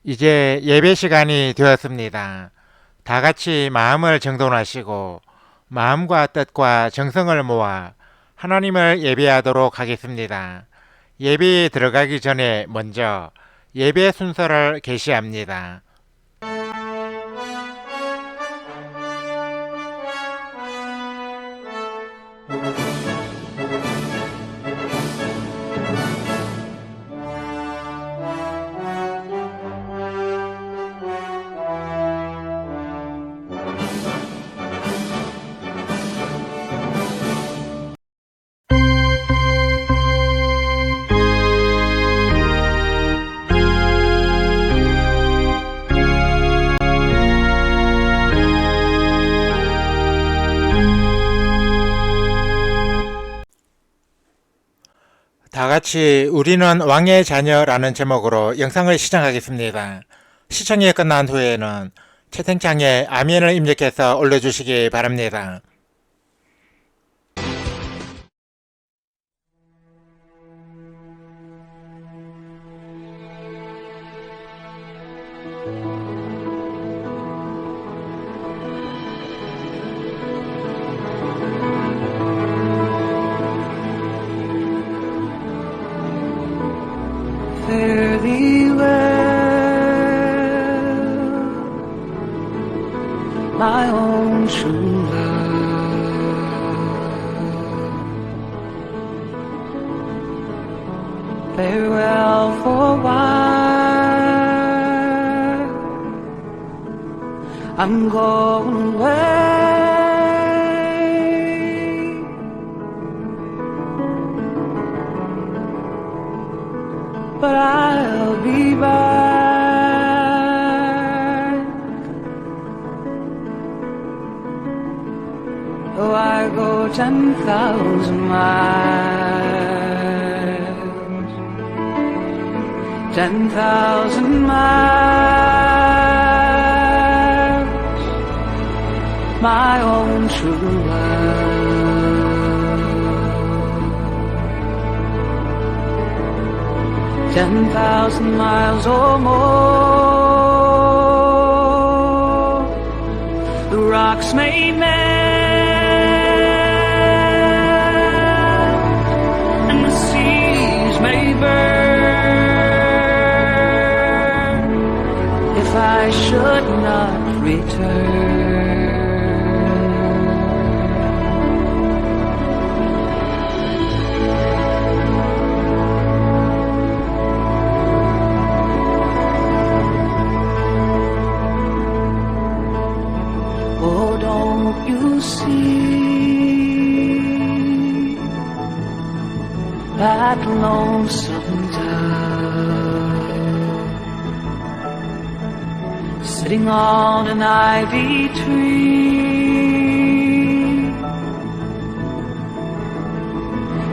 이제 예배 시간이 되었습니다. 다 같이 마음을 정돈하시고 마음과 뜻과 정성을 모아 하나님을 예배하도록 하겠습니다. 예배에 들어가기 전에 먼저 예배 순서를 게시합니다. 다 같이 우리는 왕의 자녀라는 제목으로 영상을 시청하겠습니다. 시청이 끝난 후에는 채팅창에 아멘을 입력해서 올려주시기 바랍니다. Fare thee well, my own true love. Farewell for a while, I'm going away. But I'll be back. Though I go 10,000 miles, 10,000 miles, my own true love. 10,000 miles or more, the rocks may melt and the seas may burn if I should not return. You see that lonesome town sitting on an ivy tree?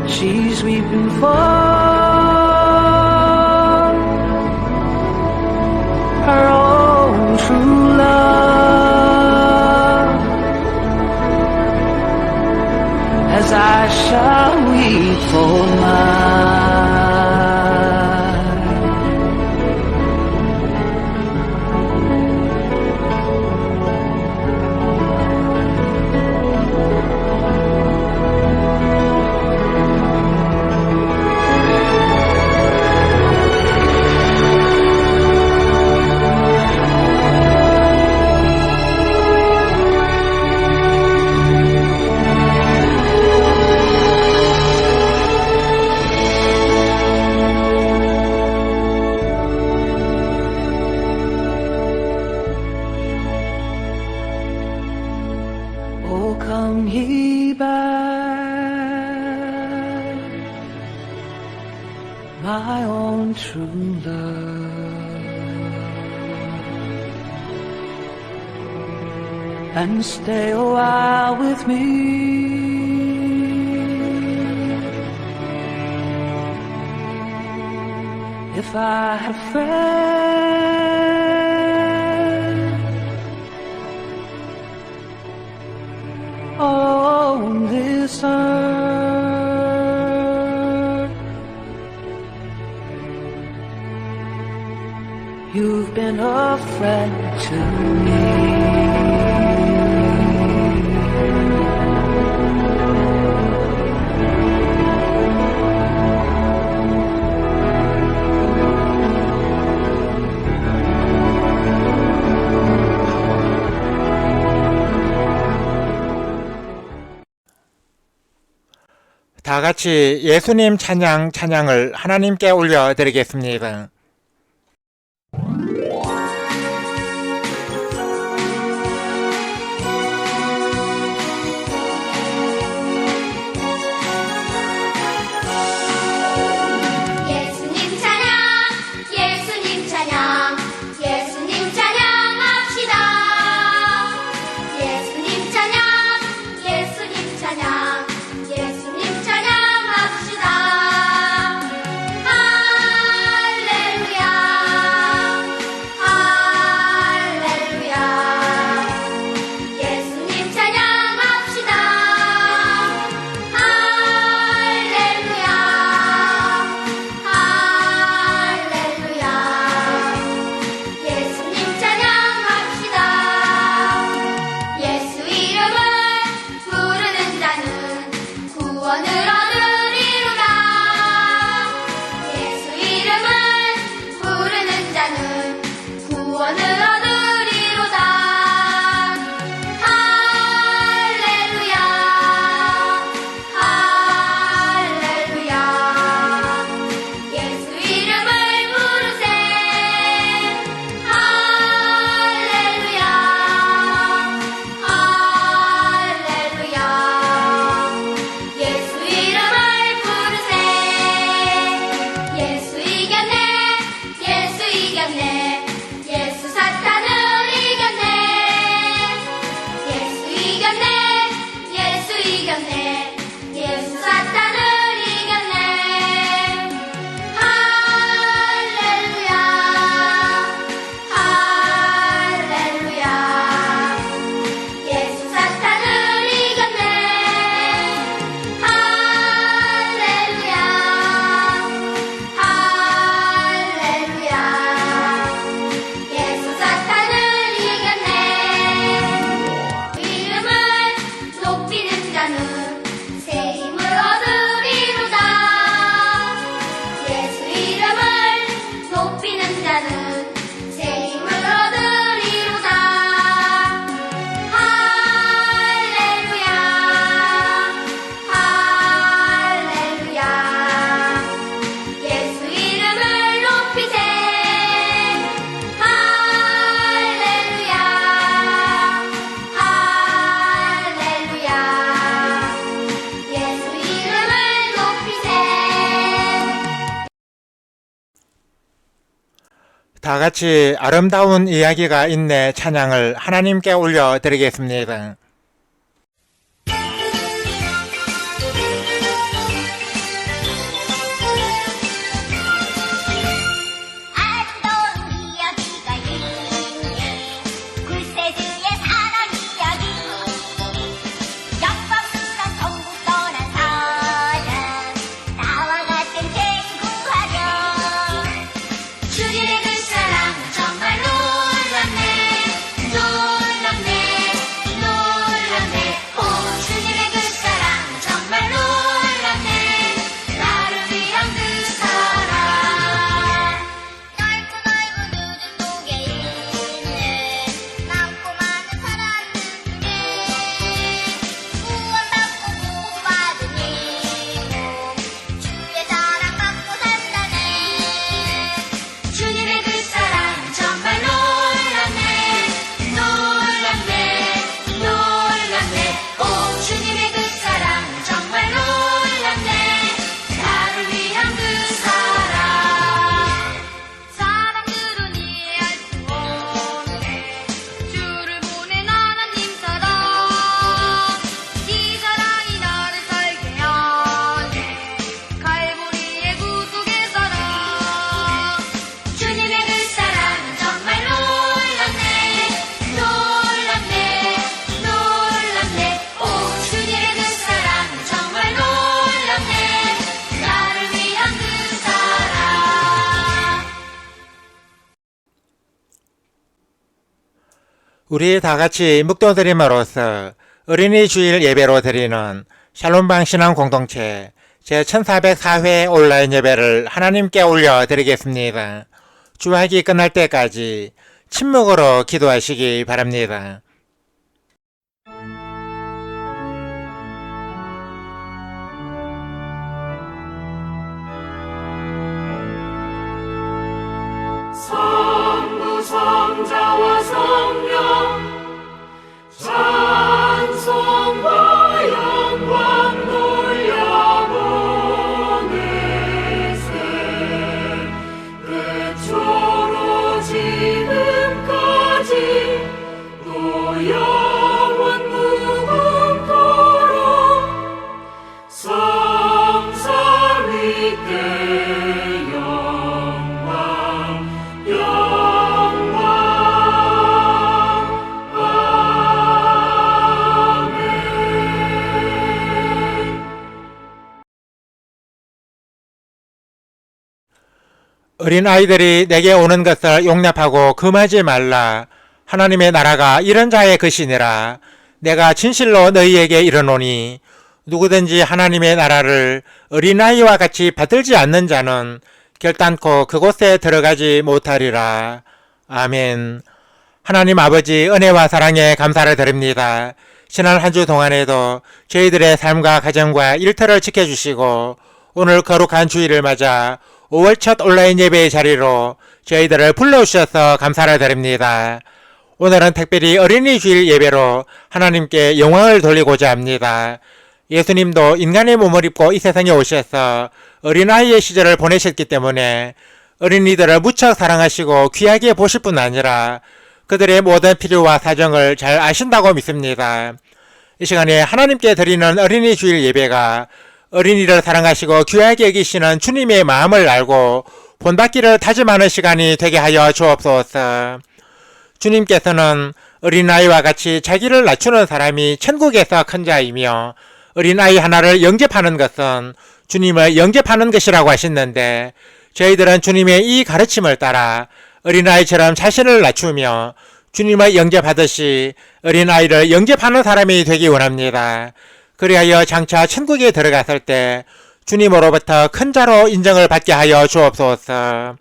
She's weeping for her own true love, as I shall weep for mine. Oh, come ye back, my own true love, and stay a while with me. If I had a friend on this earth, You've been a friend to me. 다 같이 예수님 찬양을 하나님께 올려드리겠습니다. 예수님 찬양, 예수님 찬양, 예수님 찬양합시다. 예수님 찬양, 예수님 찬양, 예수님 찬양합시다. 할렐루야, 할렐루야. 예수님 찬양합시다. 할렐루야, 할렐루야. 예수님 찬양합시다. 예수 이름을 부르는 자는 구원을 얻으리로다. 예수 이름을 부르는 자는 구원을 얻으리로다. 할렐루야, 할렐루야. 예수 이름을 부르세. 할렐루야, 할렐루야. 예수 이름을 부르세. 예수 이겼네, 예수 이겼네. 예수 사탄을 이겼네. 예수 이겼네, 예수 이겼네. 예수 사탄을 이겼네. 할렐루야, 할렐루야. 예수 사탄을 이겼네. 할렐루야, 할렐루야. 예수 사탄을 이겼네. 이름을 높이는 자는 새 힘을 얻으리로다. 예수 이름을 높이는 자는 새 힘을 얻으리로다. 할렐루야, 할렐루야. 예수 이름을 높이세. 할렐루야, 할렐루야. 예수 이름을 높이세. 다 같이 아름다운 이야기가 있네 찬양을 하나님께 올려드리겠습니다. 아름다운 이야기가 있네. 굴세주의 사랑 이야기. 영광스런 천국 떠난 사람, 나와 같은 죄인 구하려. 주님의 그 사랑은 정말 놀랍네, 놀랍네, 놀랍네. 우리 다 같이 묵도드림으로써 어린이 주일 예배로 드리는 샬롬방 신앙 공동체 제1404회 온라인 예배를 하나님께 올려드리겠습니다. 주학이 끝날 때까지 침묵으로 기도하시기 바랍니다. 성부 성자와 성령 찬송과 영광 돌려보내세 그초로 지금까지 또 영원 무궁토록 성삼위께 어린아이들이 내게 오는 것을 용납하고 금하지 말라. 하나님의 나라가 이런 자의 것이니라. 내가 진실로 너희에게 이르노니 누구든지 하나님의 나라를 어린아이와 같이 받들지 않는 자는 결단코 그곳에 들어가지 못하리라. 아멘. 하나님 아버지 은혜와 사랑에 감사를 드립니다. 지난 한 주 동안에도 저희들의 삶과 가정과 일터를 지켜주시고 오늘 거룩한 주일을 맞아 5월 첫 온라인 예배의 자리로 저희들을 불러주셔서 감사를 드립니다. 오늘은 특별히 어린이 주일 예배로 하나님께 영광을 돌리고자 합니다. 예수님도 인간의 몸을 입고 이 세상에 오셔서 어린아이의 시절을 보내셨기 때문에 어린이들을 무척 사랑하시고 귀하게 보실 뿐 아니라 그들의 모든 필요와 사정을 잘 아신다고 믿습니다. 이 시간에 하나님께 드리는 어린이 주일 예배가 어린이를 사랑하시고 귀하게 여기시는 주님의 마음을 알고 본받기를 다짐하는 시간이 되게 하여 주옵소서. 주님께서는 어린아이와 같이 자기를 낮추는 사람이 천국에서 큰 자이며 어린아이 하나를 영접하는 것은 주님을 영접하는 것이라고 하셨는데 저희들은 주님의 이 가르침을 따라 어린아이처럼 자신을 낮추며 주님을 영접하듯이 어린아이를 영접하는 사람이 되기 원합니다. 그리하여 장차 천국에 들어갔을 때 주님으로부터 큰 자로 인정을 받게 하여 주옵소서.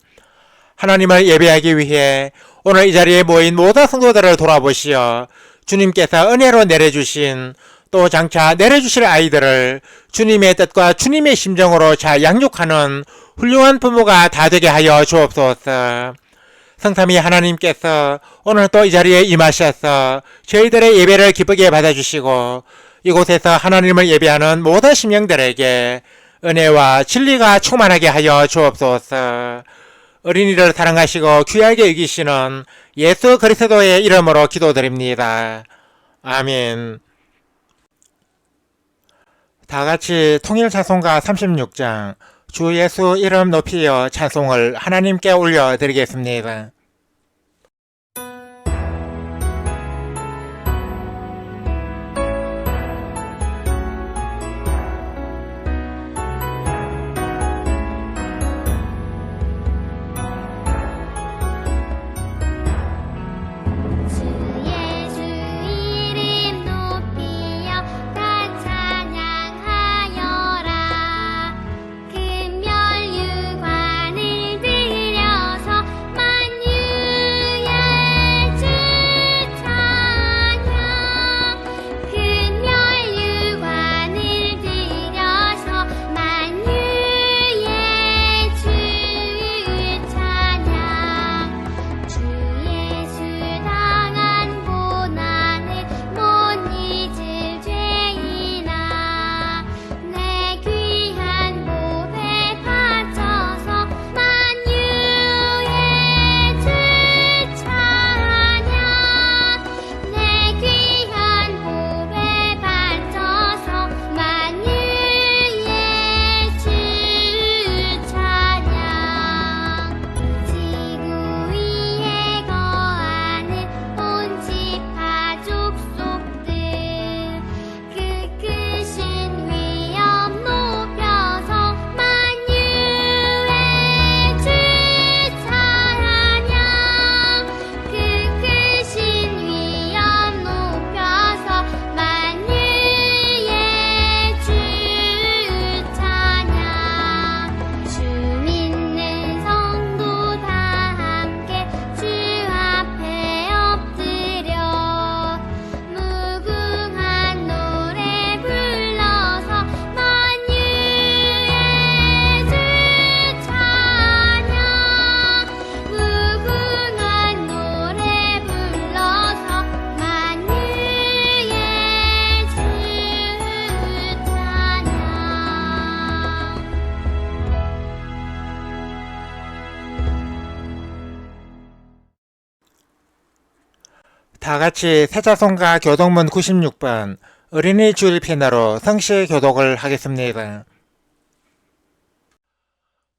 하나님을 예배하기 위해 오늘 이 자리에 모인 모든 성도들을 돌아보시어 주님께서 은혜로 내려주신 또 장차 내려주실 아이들을 주님의 뜻과 주님의 심정으로 잘 양육하는 훌륭한 부모가 다 되게 하여 주옵소서. 성삼위 하나님께서 오늘 또 이 자리에 임하셔서 저희들의 예배를 기쁘게 받아주시고 이곳에서 하나님을 예배하는 모든 심령들에게 은혜와 진리가 충만하게 하여 주옵소서. 어린이를 사랑하시고 귀하게 여기시는 예수 그리스도의 이름으로 기도드립니다. 아멘. 다같이 통일찬송가 36장 주 예수 이름 높이어 찬송을 하나님께 올려드리겠습니다. 금멸유관을 들여서 만유 다같이 세자손가 교독문 96번 어린이 주일 피나로 성시 교독을 하겠습니다.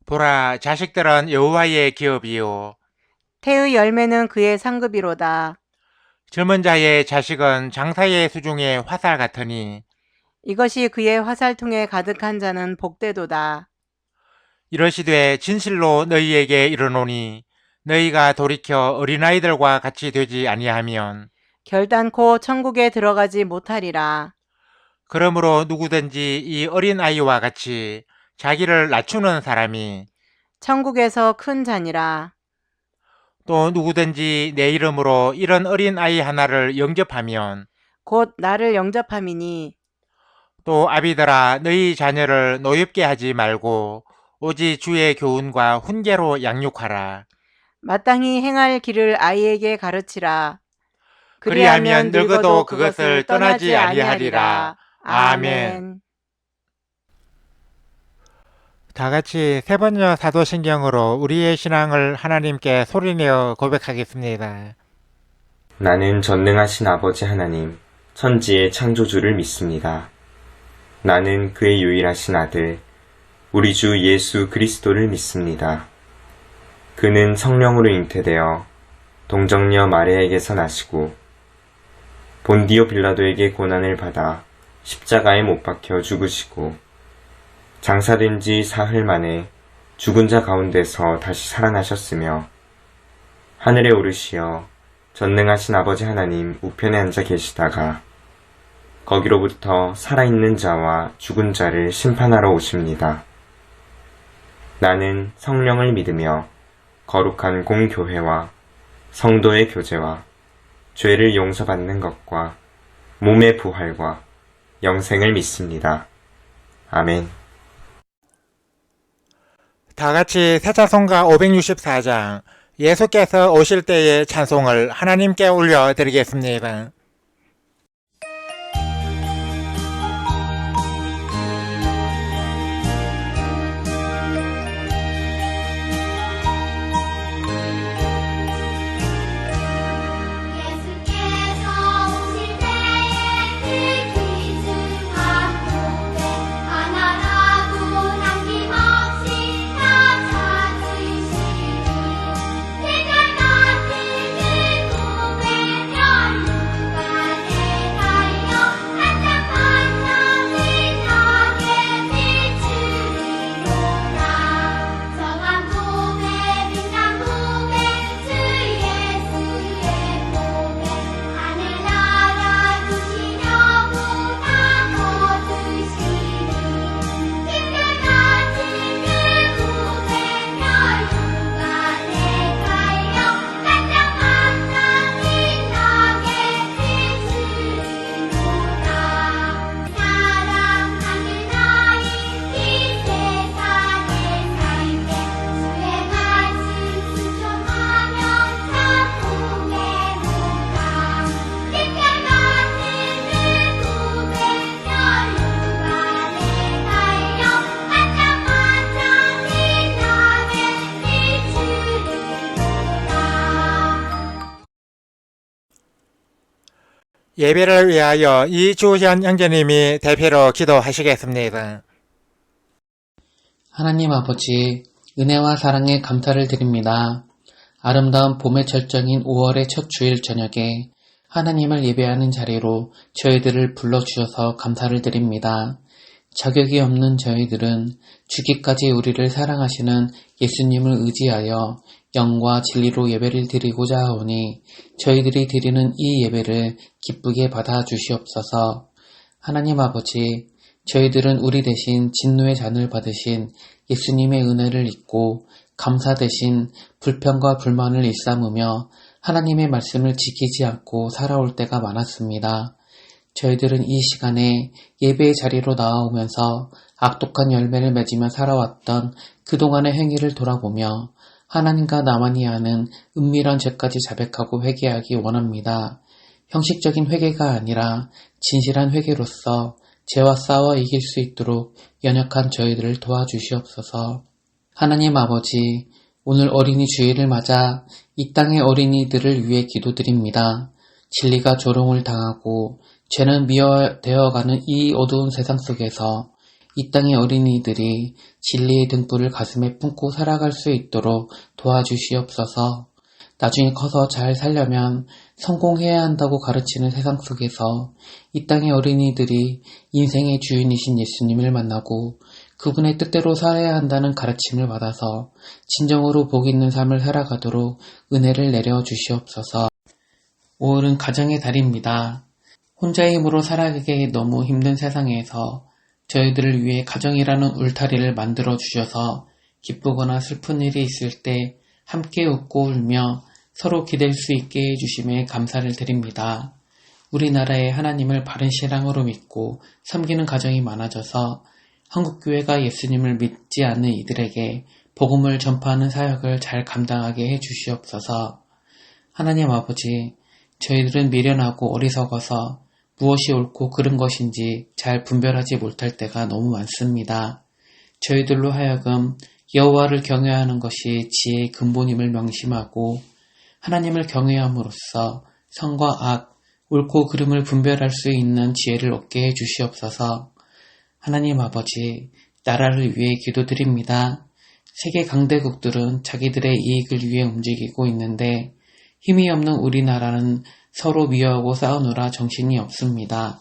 보라, 자식들은 여호와의 기업이요 태의 열매는 그의 상급이로다. 젊은 자의 자식은 장사의 수중의 화살 같으니 이것이 그의 화살통에 가득한 자는 복되도다. 이러시되 진실로 너희에게 이르노니 너희가 돌이켜 어린아이들과 같이 되지 아니하면 결단코 천국에 들어가지 못하리라. 그러므로 누구든지 이 어린아이와 같이 자기를 낮추는 사람이 천국에서 큰 자니라. 또 누구든지 내 이름으로 이런 어린아이 하나를 영접하면 곧 나를 영접함이니 또 아비들아 너희 자녀를 노엽게 하지 말고 오직 주의 교훈과 훈계로 양육하라. 마땅히 행할 길을 아이에게 가르치라. 그리하면 늙어도 그것을 떠나지 아니하리라. 아멘. 다같이 세 번째 사도신경으로 우리의 신앙을 하나님께 소리내어 고백하겠습니다. 나는 전능하신 아버지 하나님, 천지의 창조주를 믿습니다. 나는 그의 유일하신 아들, 우리 주 예수 그리스도를 믿습니다. 그는 성령으로 잉태되어 동정녀 마리아에게서 나시고 본디오 빌라도에게 고난을 받아 십자가에 못 박혀 죽으시고 장사된 지 사흘 만에 죽은 자 가운데서 다시 살아나셨으며 하늘에 오르시어 전능하신 아버지 하나님 우편에 앉아 계시다가 거기로부터 살아있는 자와 죽은 자를 심판하러 오십니다. 나는 성령을 믿으며 거룩한 공교회와 성도의 교제와 죄를 용서받는 것과 몸의 부활과 영생을 믿습니다. 아멘. 다같이 세자손가 564장 예수께서 오실 때의 찬송을 하나님께 올려드리겠습니다. 예수께서 오실 때에 그 귀중한 고백 하나라도 남김없이 다 찾으시니 색깔 같은 그 고백 연루가 되가요 반짝반짝 빛나게 비추리로다 성한 고백 빛난 고백 주 예수의 고백 하늘나라 주시려고 다 거두시니 빛깔같은 그 고백 연루가 되가요 반짝반짝 빛나게 비추리로다 사랑하는 아이 이 세상에 살때 주의 말씀 순종하며 참 보내노라 빛깔같은 그 고백 연루가 되가요 반짝반짝 빛나게 비추리로다 예배를 위하여 이주현 형제님이 대표로 기도하시겠습니다. 하나님 아버지, 은혜와 사랑에 감사를 드립니다. 아름다운 봄의 절정인 5월의 첫 주일 저녁에 하나님을 예배하는 자리로 저희들을 불러주셔서 감사를 드립니다. 자격이 없는 저희들은 죽기까지 우리를 사랑하시는 예수님을 의지하여 영과 진리로 예배를 드리고자 하오니 저희들이 드리는 이 예배를 기쁘게 받아 주시옵소서. 하나님 아버지, 저희들은 우리 대신 진노의 잔을 받으신 예수님의 은혜를 잊고 감사 대신 불평과 불만을 일삼으며 하나님의 말씀을 지키지 않고 살아올 때가 많았습니다. 저희들은 이 시간에 예배의 자리로 나아오면서 악독한 열매를 맺으며 살아왔던 그동안의 행위를 돌아보며 하나님과 나만이 아는 은밀한 죄까지 자백하고 회개하기 원합니다. 형식적인 회개가 아니라 진실한 회개로서 죄와 싸워 이길 수 있도록 연약한 저희들을 도와주시옵소서. 하나님 아버지, 오늘 어린이 주일을 맞아 이 땅의 어린이들을 위해 기도드립니다. 진리가 조롱을 당하고 죄는 미화되어가는 이 어두운 세상 속에서 이 땅의 어린이들이 진리의 등불을 가슴에 품고 살아갈 수 있도록 도와주시옵소서. 나중에 커서 잘 살려면 성공해야 한다고 가르치는 세상 속에서 이 땅의 어린이들이 인생의 주인이신 예수님을 만나고 그분의 뜻대로 살아야 한다는 가르침을 받아서 진정으로 복 있는 삶을 살아가도록 은혜를 내려 주시옵소서. 5월은 가정의 달입니다. 혼자의 힘으로 살아가기 너무 힘든 세상에서 저희들을 위해 가정이라는 울타리를 만들어 주셔서 기쁘거나 슬픈 일이 있을 때 함께 웃고 울며 서로 기댈 수 있게 해주심에 감사를 드립니다. 우리나라에 하나님을 바른 신앙으로 믿고 섬기는 가정이 많아져서 한국교회가 예수님을 믿지 않는 이들에게 복음을 전파하는 사역을 잘 감당하게 해주시옵소서. 하나님 아버지, 저희들은 미련하고 어리석어서 무엇이 옳고 그른 것인지 잘 분별하지 못할 때가 너무 많습니다. 저희들로 하여금 여호와를 경외하는 것이 지혜의 근본임을 명심하고 하나님을 경외함으로써 선과 악, 옳고 그름을 분별할 수 있는 지혜를 얻게 해주시옵소서. 하나님 아버지, 나라를 위해 기도드립니다. 세계 강대국들은 자기들의 이익을 위해 움직이고 있는데 힘이 없는 우리나라는 서로 미워하고 싸우느라 정신이 없습니다.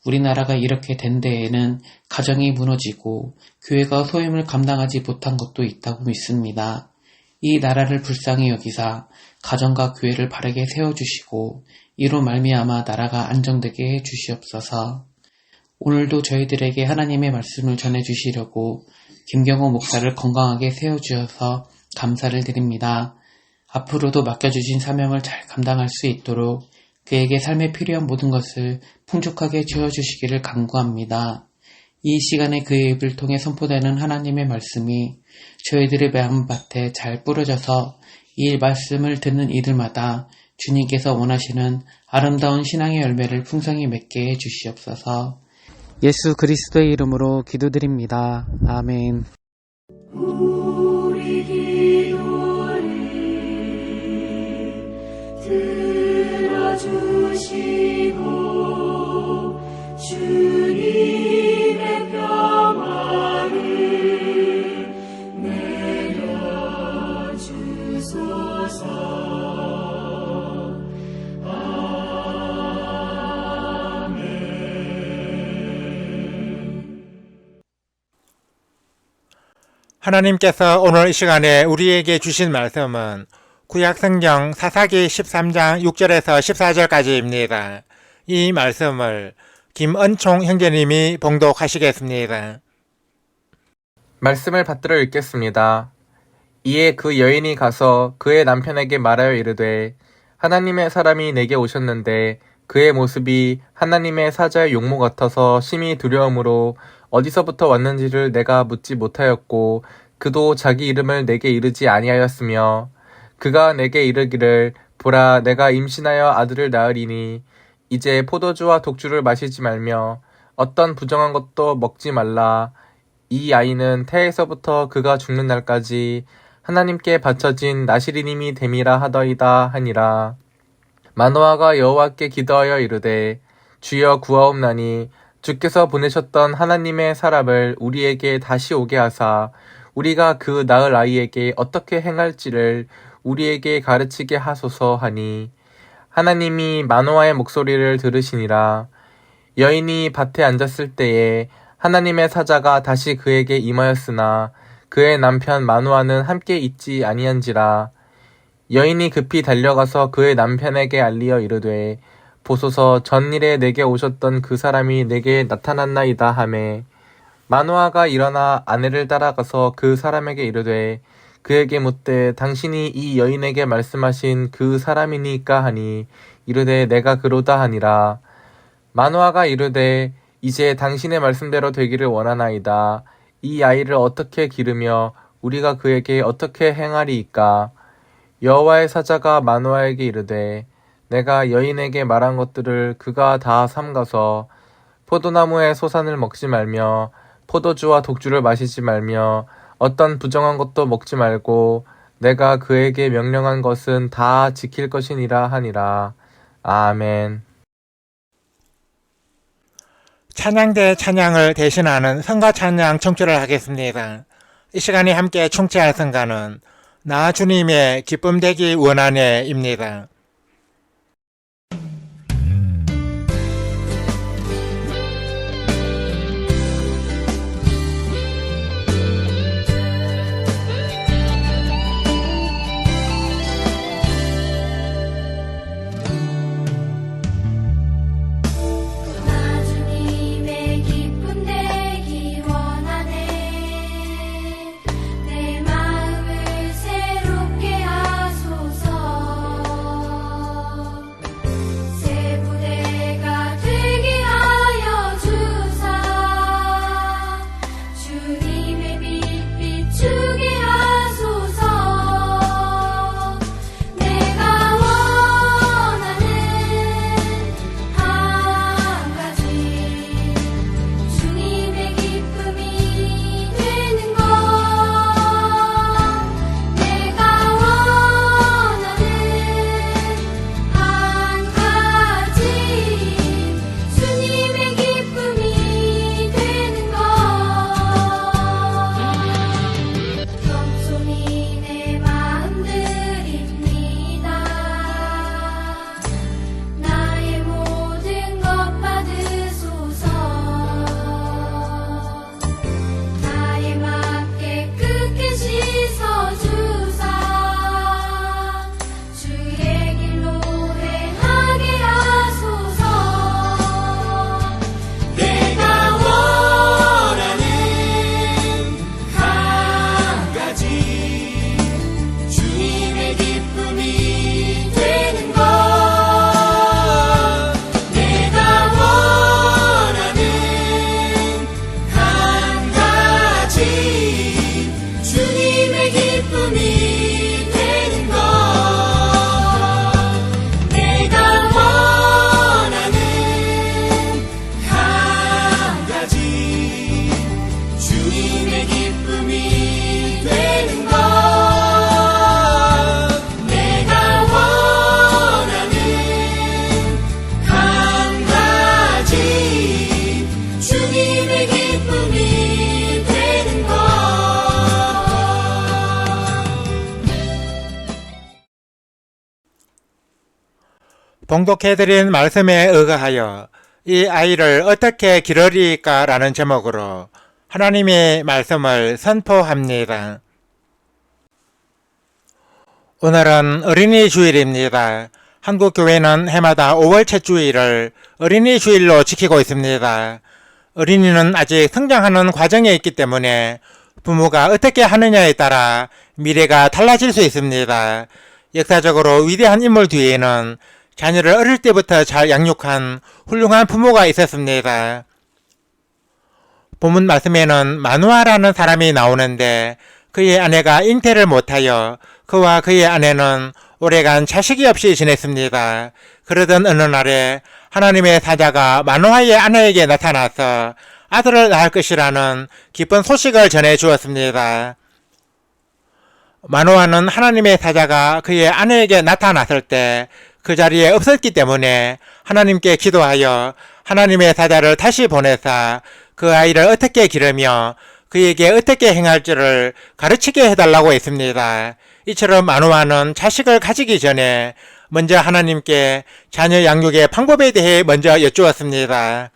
우리나라가 이렇게 된 데에는 가정이 무너지고 교회가 소임을 감당하지 못한 것도 있다고 믿습니다. 이 나라를 불쌍히 여기사 가정과 교회를 바르게 세워주시고 이로 말미암아 나라가 안정되게 해주시옵소서. 오늘도 저희들에게 하나님의 말씀을 전해주시려고 김경호 목사를 건강하게 세워주셔서 감사를 드립니다. 앞으로도 맡겨주신 사명을 잘 감당할 수 있도록 그에게 삶에 필요한 모든 것을 풍족하게 주어주시기를 간구합니다. 이 시간에 그의 입을 통해 선포되는 하나님의 말씀이 저희들의 마음밭에 잘 뿌려져서 이 말씀을 듣는 이들마다 주님께서 원하시는 아름다운 신앙의 열매를 풍성히 맺게 해주시옵소서. 예수 그리스도의 이름으로 기도드립니다. 아멘. 우리 기도를 들어주시고 주님의 평화를 내려주소서. 하나님께서 오늘 이 시간에 우리에게 주신 말씀은 구약성경 사사기 13장 6절에서 14절까지입니다. 이 말씀을 김은총 형제님이 봉독하시겠습니다. 말씀을 받들어 읽겠습니다. 이에 그 여인이 가서 그의 남편에게 말하여 이르되 하나님의 사람이 내게 오셨는데 그의 모습이 하나님의 사자의 용모 같아서 심히 두려움으로 어디서부터 왔는지를 내가 묻지 못하였고 그도 자기 이름을 내게 이르지 아니하였으며 그가 내게 이르기를 보라 내가 임신하여 아들을 낳으리니 이제 포도주와 독주를 마시지 말며 어떤 부정한 것도 먹지 말라. 이 아이는 태에서부터 그가 죽는 날까지 하나님께 바쳐진 나시리님이 됨이라 하더이다 하니라. 마노아가 여호와께 기도하여 이르되 주여 구하옵나니 주께서 보내셨던 하나님의 사람을 우리에게 다시 오게 하사 우리가 그 낳을 아이에게 어떻게 행할지를 우리에게 가르치게 하소서 하니 하나님이 마노아의 목소리를 들으시니라. 여인이 밭에 앉았을 때에 하나님의 사자가 다시 그에게 임하였으나 그의 남편 마노아는 함께 있지 아니한지라. 여인이 급히 달려가서 그의 남편에게 알리어 이르되 보소서 전일에 내게 오셨던 그 사람이 내게 나타났나이다 하매 마노아가 일어나 아내를 따라가서 그 사람에게 이르되 그에게 묻되 당신이 이 여인에게 말씀하신 그 사람이니까 하니 이르되 내가 그로다 하니라. 마노아가 이르되 이제 당신의 말씀대로 되기를 원하나이다. 이 아이를 어떻게 기르며 우리가 그에게 어떻게 행하리이까. 여호와의 사자가 마노아에게 이르되 내가 여인에게 말한 것들을 그가 다 삼가서 포도나무의 소산을 먹지 말며 포도주와 독주를 마시지 말며 어떤 부정한 것도 먹지 말고 내가 그에게 명령한 것은 다 지킬 것이니라 하니라. 아멘. 찬양대 찬양을 대신하는 성가 찬양 청취를 하겠습니다. 이 시간에 함께 청취할 성가는 나 주님의 기쁨 되기 원하네입니다. 나 주님의 기쁨 되기 원하네 내 마음을 새롭게 하소서 새 부대가 되게 하여 주사 주님의 빛 비추게 하소서 내가 원하는 한 가지 주님의 기쁨이 되는 것 내가 원하는 한 가지 주님의 기쁨이 되는 것 겸손히 내 마음 드립니다 나의 모든 것 받으소서 나의 맘 깨끗게 씻어주사 주의 길로 행하게 하소서 내가 원하는 한 가지 주님의 기쁨이 되는 것 내가 원하는 한 가지 주님의 기쁨이 되는 것 내가 원하는 한 가지 주님의 기쁨이 되는 것 내가 원하는 한 가지 주님의 기쁨이 되는 것 봉독해드린 말씀에 의거하여 이 아이를 어떻게 기르리까라는 제목으로 하나님의 말씀을 선포합니다. 오늘은 어린이 주일입니다. 한국 교회는 해마다 5월 첫 주일을 어린이 주일로 지키고 있습니다. 어린이는 아직 성장하는 과정에 있기 때문에 부모가 어떻게 하느냐에 따라 미래가 달라질 수 있습니다. 역사적으로 위대한 인물 뒤에는 자녀를 어릴 때부터 잘 양육한 훌륭한 부모가 있었습니다. 본문 말씀에는 마누아라는 사람이 나오는데 그의 아내가 잉태를 못하여 그와 그의 아내는 오래간 자식이 없이 지냈습니다. 그러던 어느 날에 하나님의 사자가 마누아의 아내에게 나타나서 아들을 낳을 것이라는 기쁜 소식을 전해 주었습니다. 마누아는 하나님의 사자가 그의 아내에게 나타났을 때 그 자리에 없었기 때문에 하나님께 기도하여 하나님의 사자를 다시 보내사 그 아이를 어떻게 기르며 그에게 어떻게 행할지를 가르치게 해달라고 했습니다. 이처럼 마누아는 자식을 가지기 전에 먼저 하나님께 자녀 양육의 방법에 대해 먼저 여쭈었습니다.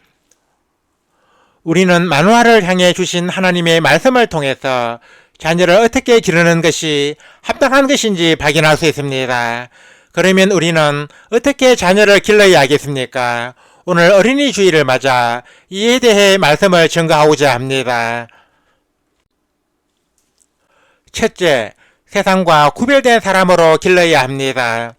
우리는 마누아를 향해 주신 하나님의 말씀을 통해서 자녀를 어떻게 기르는 것이 합당한 것인지 발견할 수 있습니다. 그러면 우리는 어떻게 자녀를 길러야 하겠습니까? 오늘 어린이 주일을 맞아 이에 대해 말씀을 증거하고자 합니다. 첫째, 세상과 구별된 사람으로 길러야 합니다.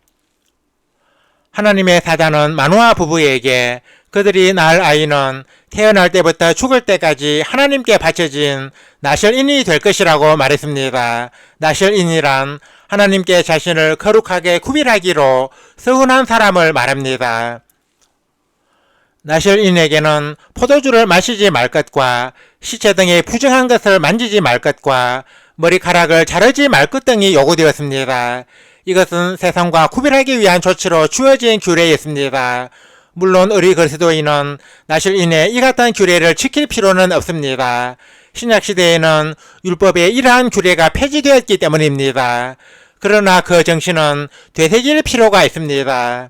하나님의 사자는 마누아 부부에게 그들이 낳을 아이는 태어날 때부터 죽을 때까지 하나님께 바쳐진 나셜인이 될 것이라고 말했습니다. 나셜인이란 하나님께 자신을 거룩하게 구별하기로 서운한 사람을 말합니다. 나셜인에게는 포도주를 마시지 말 것과 시체 등의 부정한 것을 만지지 말 것과 머리카락을 자르지 말 것 등이 요구되었습니다. 이것은 세상과 구별하기 위한 조치로 주어진 규례였습니다. 물론 우리 그리스도인은 나실인에 이 같은 규례를 지킬 필요는 없습니다. 신약시대에는 율법의 이러한 규례가 폐지되었기 때문입니다. 그러나 그 정신은 되새길 필요가 있습니다.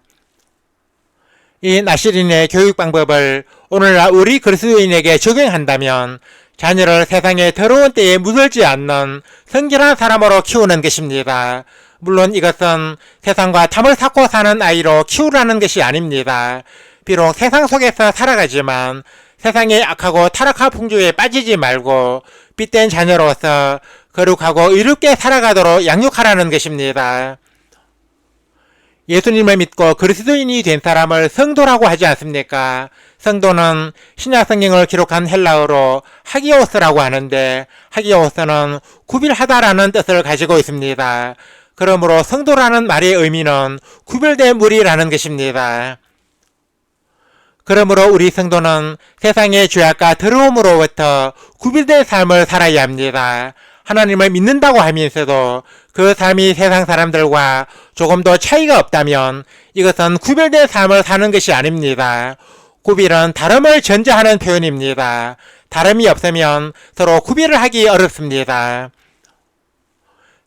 이 나실인의 교육 방법을 오늘날 우리 그리스도인에게 적용한다면 자녀를 세상의 더러운 때에 묻을지 않는 성결한 사람으로 키우는 것입니다. 물론 이것은 세상과 탐을 삭고 사는 아이로 키우라는 것이 아닙니다. 비록 세상 속에서 살아가지만 세상의 악하고 타락한 풍조에 빠지지 말고 빛된 자녀로서 거룩하고 의롭게 살아가도록 양육하라는 것입니다. 예수님을 믿고 그리스도인이 된 사람을 성도라고 하지 않습니까? 성도는 신약 성경을 기록한 헬라어로 하기오스라고 하는데 하기오스는 구별하다라는 뜻을 가지고 있습니다. 그러므로 성도라는 말의 의미는 구별된 무리라는 것입니다. 그러므로 우리 성도는 세상의 죄악과 더러움으로부터 구별된 삶을 살아야 합니다. 하나님을 믿는다고 하면서도 그 삶이 세상 사람들과 조금도 차이가 없다면 이것은 구별된 삶을 사는 것이 아닙니다. 구별은 다름을 전제하는 표현입니다. 다름이 없으면 서로 구별을 하기 어렵습니다.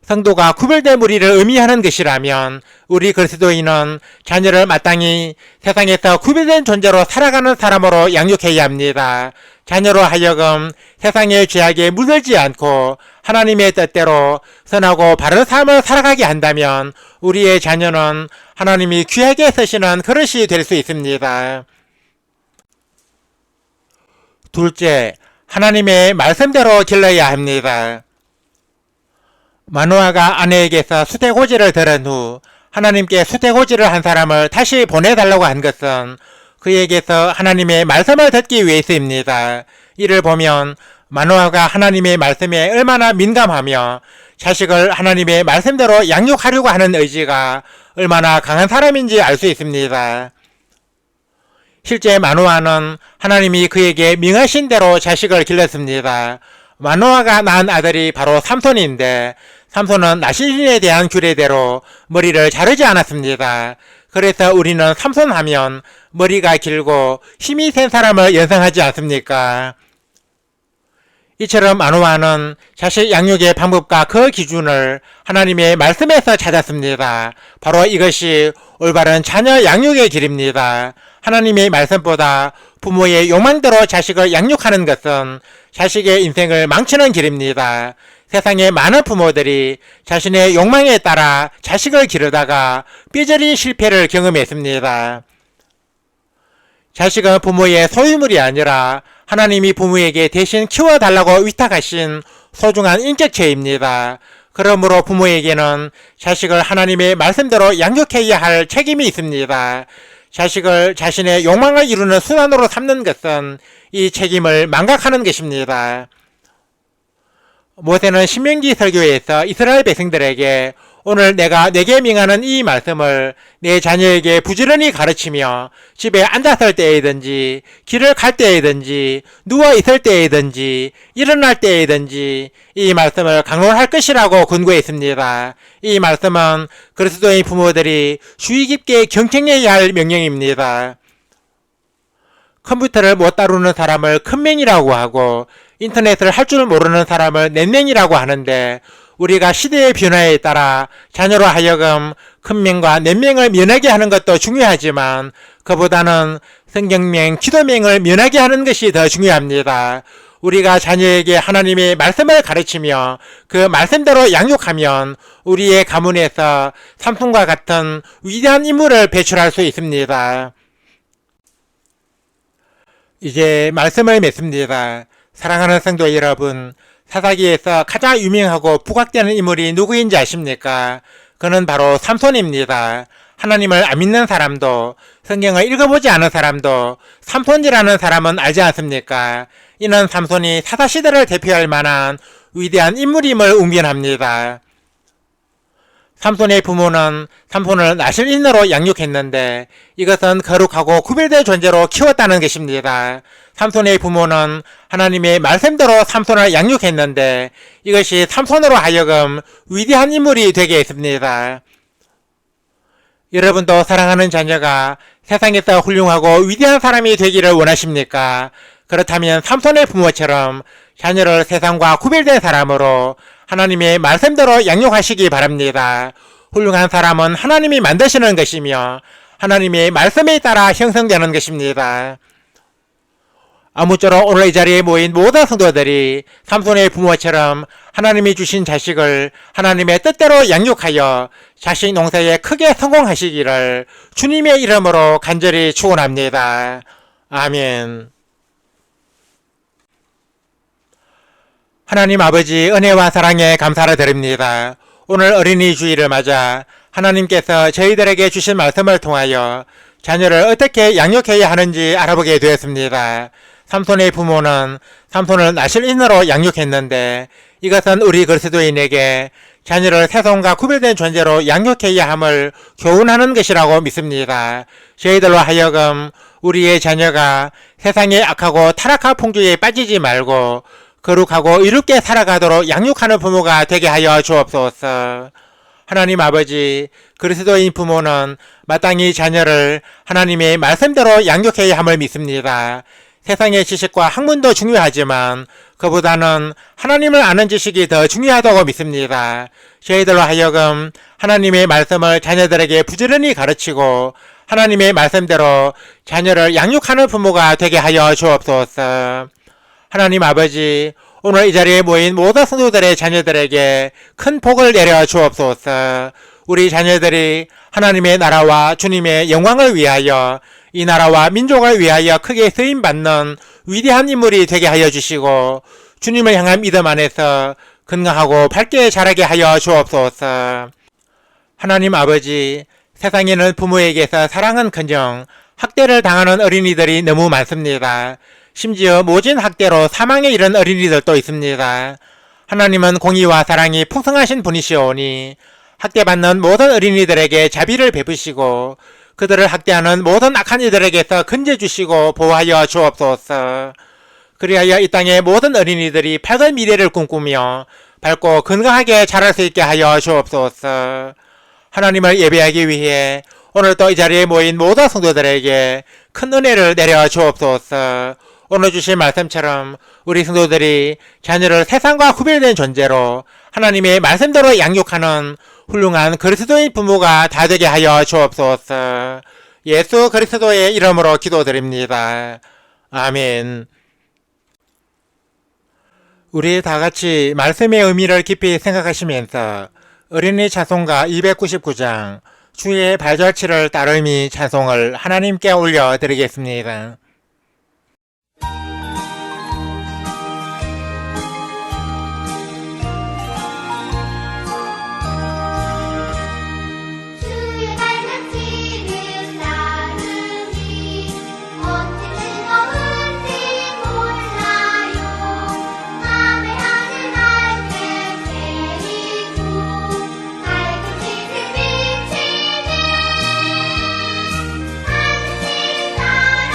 성도가 구별된 무리를 의미하는 것이라면 우리 그리스도인은 자녀를 마땅히 세상에서 구별된 존재로 살아가는 사람으로 양육해야 합니다. 자녀로 하여금 세상의 죄악에 물들지 않고 하나님의 뜻대로 선하고 바른 삶을 살아가게 한다면 우리의 자녀는 하나님이 귀하게 쓰시는 그릇이 될 수 있습니다. 둘째, 하나님의 말씀대로 길러야 합니다. 마노아가 아내에게서 수태고지를 들은 후 하나님께 수태고지를 한 사람을 다시 보내달라고 한 것은 그에게서 하나님의 말씀을 듣기 위해서입니다. 이를 보면 마노아가 하나님의 말씀에 얼마나 민감하며 자식을 하나님의 말씀대로 양육하려고 하는 의지가 얼마나 강한 사람인지 알 수 있습니다. 실제 마노아는 하나님이 그에게 명하신 대로 자식을 길렀습니다. 마노아가 낳은 아들이 바로 삼손인데 삼손은 나실인에 대한 규례대로 머리를 자르지 않았습니다. 그래서 우리는 삼손 하면 머리가 길고 힘이 센 사람을 연상하지 않습니까? 이처럼 마노아는 자식 양육의 방법과 그 기준을 하나님의 말씀에서 찾았습니다. 바로 이것이 올바른 자녀 양육의 길입니다. 하나님의 말씀보다 부모의 욕망대로 자식을 양육하는 것은 자식의 인생을 망치는 길입니다. 세상의 많은 부모들이 자신의 욕망에 따라 자식을 기르다가 삐져린 실패를 경험했습니다. 자식은 부모의 소유물이 아니라 하나님이 부모에게 대신 키워달라고 위탁하신 소중한 인격체입니다. 그러므로 부모에게는 자식을 하나님의 말씀대로 양육해야 할 책임이 있습니다. 자식을 자신의 욕망을 이루는 수단으로 삼는 것은 이 책임을 망각하는 것입니다. 모세는 신명기 설교에서 이스라엘 백성들에게 오늘 내가 내게 명하는 이 말씀을 내 자녀에게 부지런히 가르치며 집에 앉았을 때이든지 길을 갈 때이든지 누워 있을 때이든지 일어날 때이든지 이 말씀을 강론할 것이라고 권고했습니다. 이 말씀은 그리스도인 부모들이 주의 깊게 경청해야 할 명령입니다. 컴퓨터를 못 다루는 사람을 큰맹이라고 하고 인터넷을 할 줄 모르는 사람을 넷맹이라고 하는데 우리가 시대의 변화에 따라 자녀로 하여금 큰맹과 넷맹을 면하게 하는 것도 중요하지만 그보다는 성경맹, 기도맹을 면하게 하는 것이 더 중요합니다. 우리가 자녀에게 하나님의 말씀을 가르치며 그 말씀대로 양육하면 우리의 가문에서 삼손과 같은 위대한 인물을 배출할 수 있습니다. 이제 말씀을 맺습니다. 사랑하는 성도 여러분, 사사기에서 가장 유명하고 부각되는 인물이 누구인지 아십니까? 그는 바로 삼손입니다. 하나님을 안 믿는 사람도 성경을 읽어보지 않은 사람도 삼손이라는 사람은 알지 않습니까? 이는 삼손이 사사시대를 대표할 만한 위대한 인물임을 웅변합니다. 삼손의 부모는 삼손을 나실인으로 양육했는데 이것은 거룩하고 구별된 존재로 키웠다는 것입니다. 삼손의 부모는 하나님의 말씀대로 삼손을 양육했는데 이것이 삼손으로 하여금 위대한 인물이 되게 했습니다. 여러분도 사랑하는 자녀가 세상에서 훌륭하고 위대한 사람이 되기를 원하십니까? 그렇다면 삼손의 부모처럼 자녀를 세상과 구별된 사람으로 하나님의 말씀대로 양육하시기 바랍니다. 훌륭한 사람은 하나님이 만드시는 것이며 하나님의 말씀에 따라 형성되는 것입니다. 아무쪼록 오늘 이 자리에 모인 모든 성도들이 삼손의 부모처럼 하나님이 주신 자식을 하나님의 뜻대로 양육하여 자식 농사에 크게 성공하시기를 주님의 이름으로 간절히 축원합니다. 아멘. 하나님 아버지 은혜와 사랑에 감사를 드립니다. 오늘 어린이 주일을 맞아 하나님께서 저희들에게 주신 말씀을 통하여 자녀를 어떻게 양육해야 하는지 알아보게 되었습니다. 삼손의 부모는 삼손을 나실인으로 양육했는데 이것은 우리 그리스도인에게 자녀를 세상과 구별된 존재로 양육해야 함을 교훈하는 것이라고 믿습니다. 저희들로 하여금 우리의 자녀가 세상의 악하고 타락한 풍조에 빠지지 말고 거룩하고 의롭게 살아가도록 양육하는 부모가 되게 하여 주옵소서. 하나님 아버지, 그리스도인 부모는 마땅히 자녀를 하나님의 말씀대로 양육해야 함을 믿습니다. 세상의 지식과 학문도 중요하지만 그보다는 하나님을 아는 지식이 더 중요하다고 믿습니다. 저희들로 하여금 하나님의 말씀을 자녀들에게 부지런히 가르치고 하나님의 말씀대로 자녀를 양육하는 부모가 되게 하여 주옵소서. 하나님 아버지, 오늘 이 자리에 모인 모든 성도들의 자녀들에게 큰 복을 내려 주옵소서. 우리 자녀들이 하나님의 나라와 주님의 영광을 위하여 이 나라와 민족을 위하여 크게 쓰임받는 위대한 인물이 되게 하여 주시고 주님을 향한 믿음 안에서 건강하고 밝게 자라게 하여 주옵소서. 하나님 아버지, 세상에는 부모에게서 사랑은커녕 학대를 당하는 어린이들이 너무 많습니다. 심지어 모진 학대로 사망에 이른 어린이들도 있습니다. 하나님은 공의와 사랑이 풍성하신 분이시오니 학대받는 모든 어린이들에게 자비를 베푸시고 그들을 학대하는 모든 악한 이들에게서 건져주시고 보호하여 주옵소서. 그리하여 이 땅의 모든 어린이들이 밝은 미래를 꿈꾸며 밝고 건강하게 자랄 수 있게 하여 주옵소서. 하나님을 예배하기 위해 오늘도 이 자리에 모인 모든 성도들에게 큰 은혜를 내려 주옵소서. 오늘 주신 말씀처럼 우리 성도들이 자녀를 세상과 구별된 존재로 하나님의 말씀대로 양육하는 훌륭한 그리스도인 부모가 다 되게 하여 주옵소서. 예수 그리스도의 이름으로 기도드립니다. 아멘. 우리 다같이 말씀의 의미를 깊이 생각하시면서 어린이 찬송가 299장 주의 발자취를 따르미 찬송을 하나님께 올려드리겠습니다. 주의 발자취를 따르니 어찌 즐거운지 몰라요. 밤에 하늘 밝게 내리고 밝은 빛을 비치네. 하늘길 따라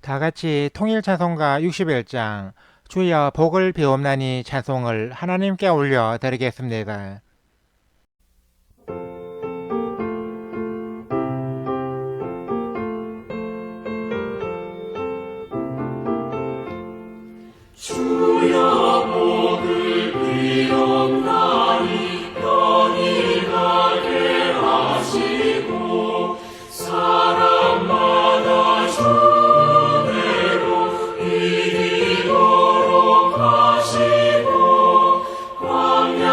다 같이 통일 찬송가 61장 주여 복을 비옵나니 찬송을 하나님께 올려 드리겠습니다. 주여 복을 비옵나니 편히 가게 하시고 사람마다 주대로 이기도록 하시고 광야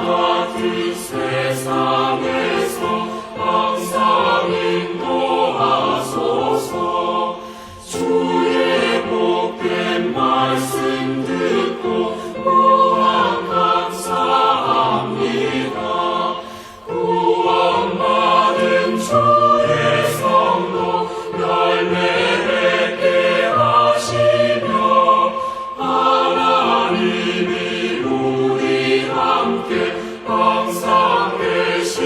같은 세상에서 항상 인도하소서. 주의 복된 말씀 듣고 무한 감사합니다. 구원받은 주의 성도 열매 맺게 하시며 하나님이 우리 함께 항상 계시옵소서.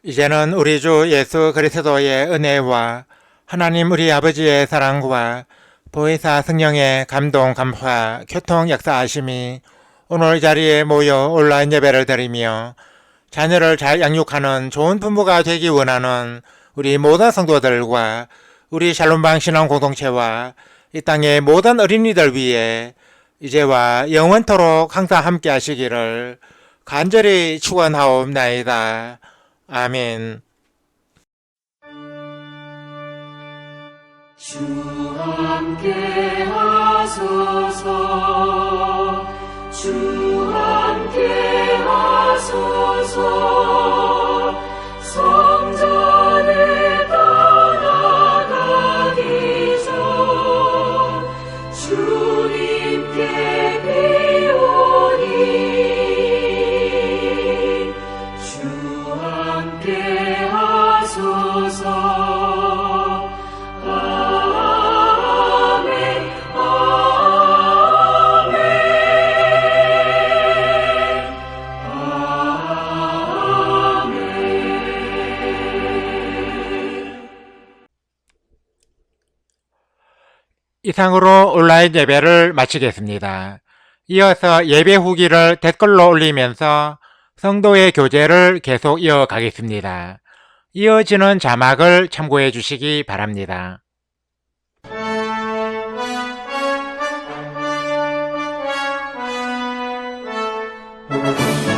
이제는 우리 주 예수 그리스도의 은혜와 하나님 우리 아버지의 사랑과 보혜사 성령의 감동 감화 교통 역사하심이 오늘 이 자리에 모여 온라인 예배를 드리며 자녀를 잘 양육하는 좋은 부모가 되기 원하는 우리 모든 성도들과 우리 샬롬방 신앙 공동체와 이 땅의 모든 어린이들 위해 이제와 영원토록 항상 함께 하시기를 간절히 축원하옵나이다. 아멘. 주 함께 하소서. 주 함께 하소서. 성전에 떠나가기 전 주님께 비오니 주 함께 하소서. 아멘. 아멘. 아멘. 이상으로 온라인 예배를 마치겠습니다. 이어서 예배 후기를 댓글로 올리면서 성도의 교제를 계속 이어가겠습니다. 이어지는 자막을 참고해 주시기 바랍니다. 아멘.